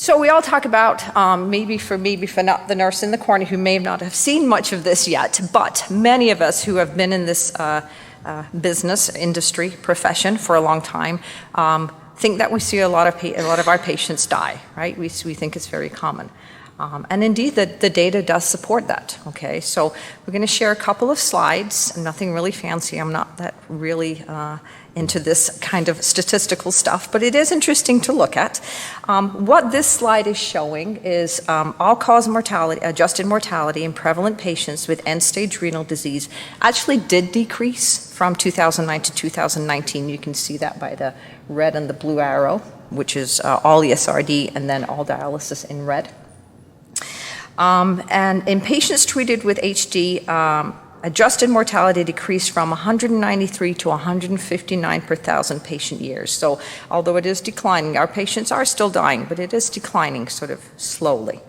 So we all talk about, maybe for not the nurse in the corner who may not have seen much of this yet, but many of us who have been in this business, industry, profession for a long time, think that we see a lot of our patients die, right? We think it's very common. And indeed, the data does support that, okay? So we're gonna share a couple of slides, nothing really fancy. I'm not that really into this kind of statistical stuff, but it is interesting to look at. What this slide is showing is all-cause mortality, adjusted mortality in prevalent patients with end-stage renal disease actually did decrease from 2009 to 2019. You can see that by the red and the blue arrow, which is all ESRD and then all dialysis in red. And in patients treated with HD, adjusted mortality decreased from 193 to 159 per thousand patient years. So although it is declining, our patients are still dying, but it is declining sort of slowly.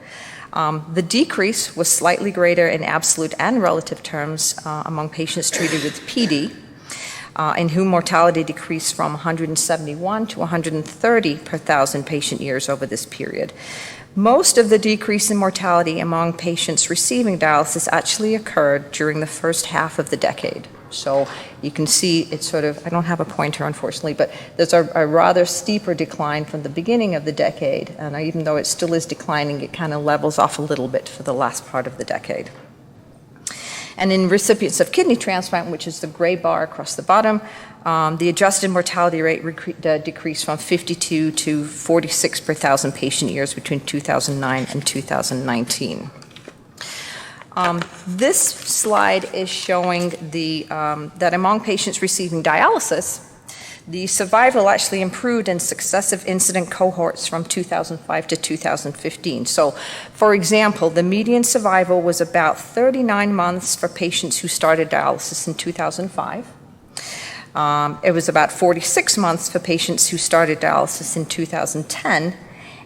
The decrease was slightly greater in absolute and relative terms among patients treated with PD, in whom mortality decreased from 171 to 130 per thousand patient years over this period. Most of the decrease in mortality among patients receiving dialysis actually occurred during the first half of the decade. So you can see it's sort of, I don't have a pointer unfortunately, but there's a rather steeper decline from the beginning of the decade, and even though it still is declining, it kind of levels off a little bit for the last part of the decade. And in recipients of kidney transplant, which is the gray bar across the bottom, the adjusted mortality rate decreased from 52 to 46 per thousand patient years between 2009 and 2019. This slide is showing that among patients receiving dialysis, the survival actually improved in successive incident cohorts from 2005 to 2015. So, for example, the median survival was about 39 months for patients who started dialysis in 2005. It was about 46 months for patients who started dialysis in 2010,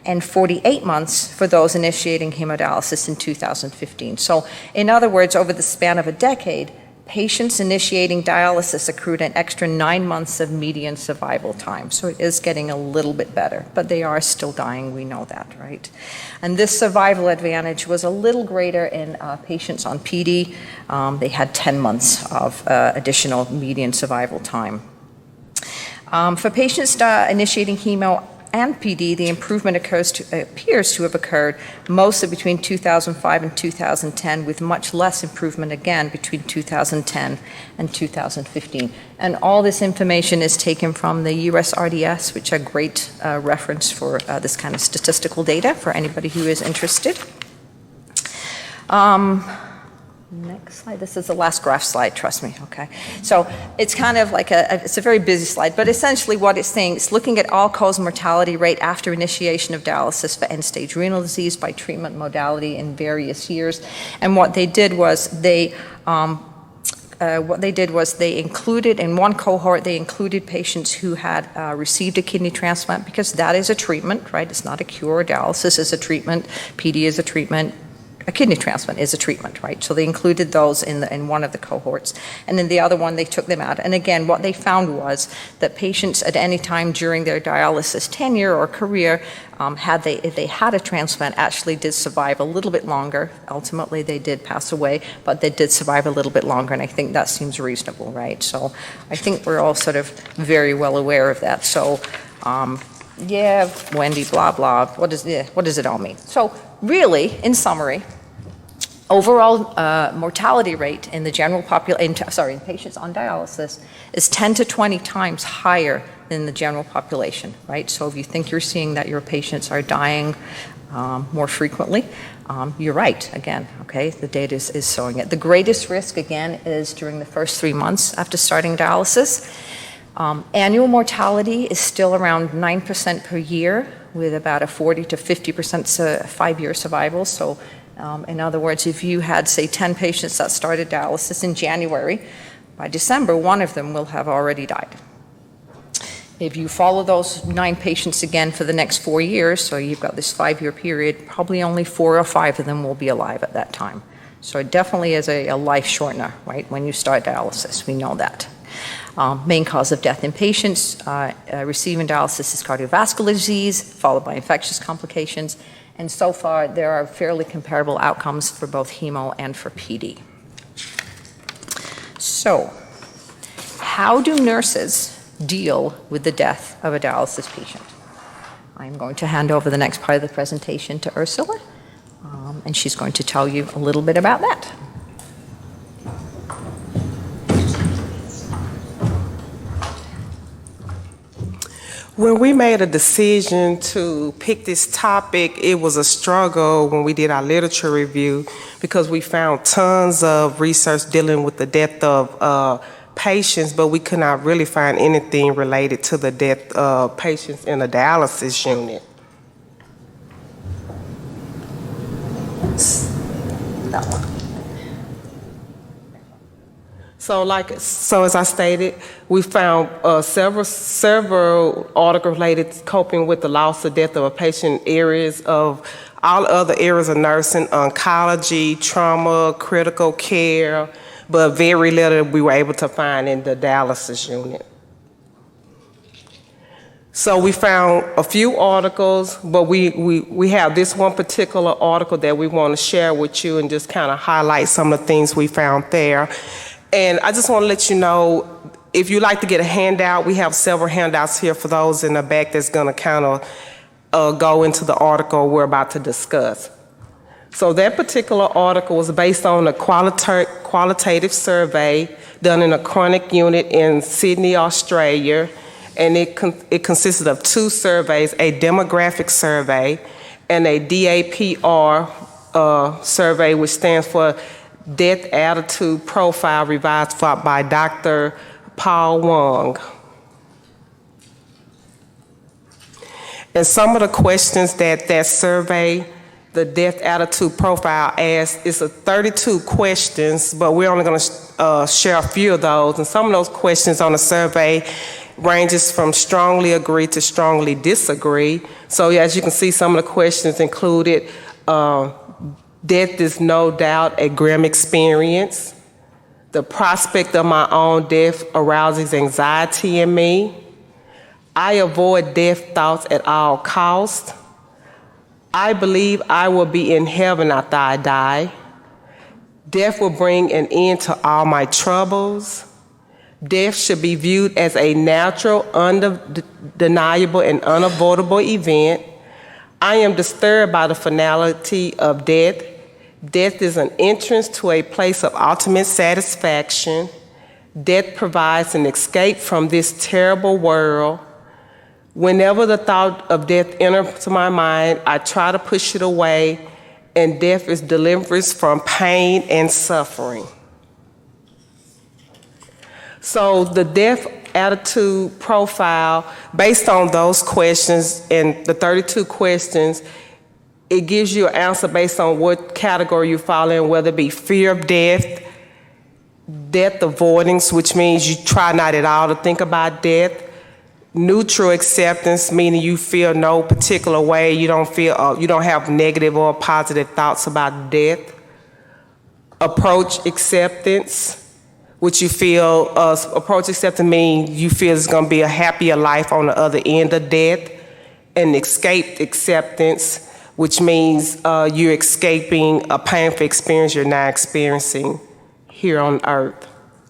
and 48 months for those initiating hemodialysis in 2015. So, in other words, over the span of a decade, patients initiating dialysis accrued an extra 9 months of median survival time. So it is getting a little bit better, but they are still dying, we know that, right? And this survival advantage was a little greater in patients on PD. They had 10 months of additional median survival time. For patients initiating hemo and PD, the improvement appears to have occurred mostly between 2005 and 2010, with much less improvement again between 2010 and 2015. And all this information is taken from the USRDS, which are great reference for this kind of statistical data for anybody who is interested. Next slide. This is the last graph slide, trust me, okay? So it's kind of like it's a very busy slide, but essentially what it's saying is looking at all-cause mortality rate after initiation of dialysis for end-stage renal disease by treatment modality in various years. And what they did was they included, in one cohort, they included patients who had received a kidney transplant, because that is a treatment, right? It's not a cure. Dialysis is a treatment. PD is a treatment. A kidney transplant is a treatment, right? So they included those in one of the cohorts. And in the other one, they took them out. And again, what they found was that patients at any time during their dialysis tenure or career, if they had a transplant, actually did survive a little bit longer. Ultimately, they did pass away, but they did survive a little bit longer, and I think that seems reasonable, right? So I think we're all sort of very well aware of that. So, yeah, Wendy, blah, blah, what does it all mean? So really, in summary, overall mortality rate in the general population, in patients on dialysis is 10 to 20 times higher than the general population, right? So if you think you're seeing that your patients are dying more frequently, you're right, again, okay? The data is showing it. The greatest risk, again, is during the first 3 months after starting dialysis. Annual mortality is still around 9% per year, with about a 40 to 50% 5-year survival. So in other words, if you had, say, 10 patients that started dialysis in January, by December, 1 of them will have already died. If you follow those 9 patients again for the next 4 years, so you've got this 5-year period, probably only 4 or 5 of them will be alive at that time. So it definitely is a life shortener, right, when you start dialysis, we know that. Main cause of death in patients receiving dialysis is cardiovascular disease, followed by infectious complications. And so far, there are fairly comparable outcomes for both hemo and for PD. So, how do nurses deal with the death of a dialysis patient? I'm going to hand over the next part of the presentation to Ursula, and she's going to tell you a little bit about that. When we made a decision to pick this topic, it was a struggle when we did our literature review because we found tons of research dealing with the death of patients, but we could not really find anything related to the death of patients in a dialysis unit. That one. So as I stated, we found several articles related to coping with the loss or death of a patient in areas of all other areas of nursing, oncology, trauma, critical care, but very little we were able to find in the dialysis unit. So we found a few articles, but we have this one particular article that we want to share with you and just kind of highlight some of the things we found there. And I just want to let you know, if you'd like to get a handout, we have several handouts here for those in the back that's going to kind of go into the article we're about to discuss. So that particular article was based on a qualitative survey done in a chronic unit in Sydney, Australia, and it consisted of two surveys, a demographic survey and a DAPR survey, which stands for Death Attitude Profile, revised by Dr. Paul Wong. And some of the questions that survey, the Death Attitude Profile, asked, is 32 questions, but we're only going to share a few of those. And some of those questions on the survey ranges from strongly agree to strongly disagree. So as you can see, some of the questions included death is no doubt a grim experience. The prospect of my own death arouses anxiety in me. I avoid death thoughts at all costs. I believe I will be in heaven after I die. Death will bring an end to all my troubles. Death should be viewed as a natural, undeniable, and unavoidable event. I am disturbed by the finality of death. Death is an entrance to a place of ultimate satisfaction. Death provides an escape from this terrible world. Whenever the thought of death enters my mind, I try to push it away, and death is deliverance from pain and suffering. So the death attitude profile, based on those questions and the 32 questions, it gives you an answer based on what category you fall in, whether it be fear of death, death avoidance, which means you try not at all to think about death, neutral acceptance, meaning you feel no particular way, you don't have negative or positive thoughts about death, approach acceptance, which you feel, approach acceptance means you feel it's going to be a happier life on the other end of death, and escape acceptance, which means you're escaping a painful experience you're not experiencing here on earth.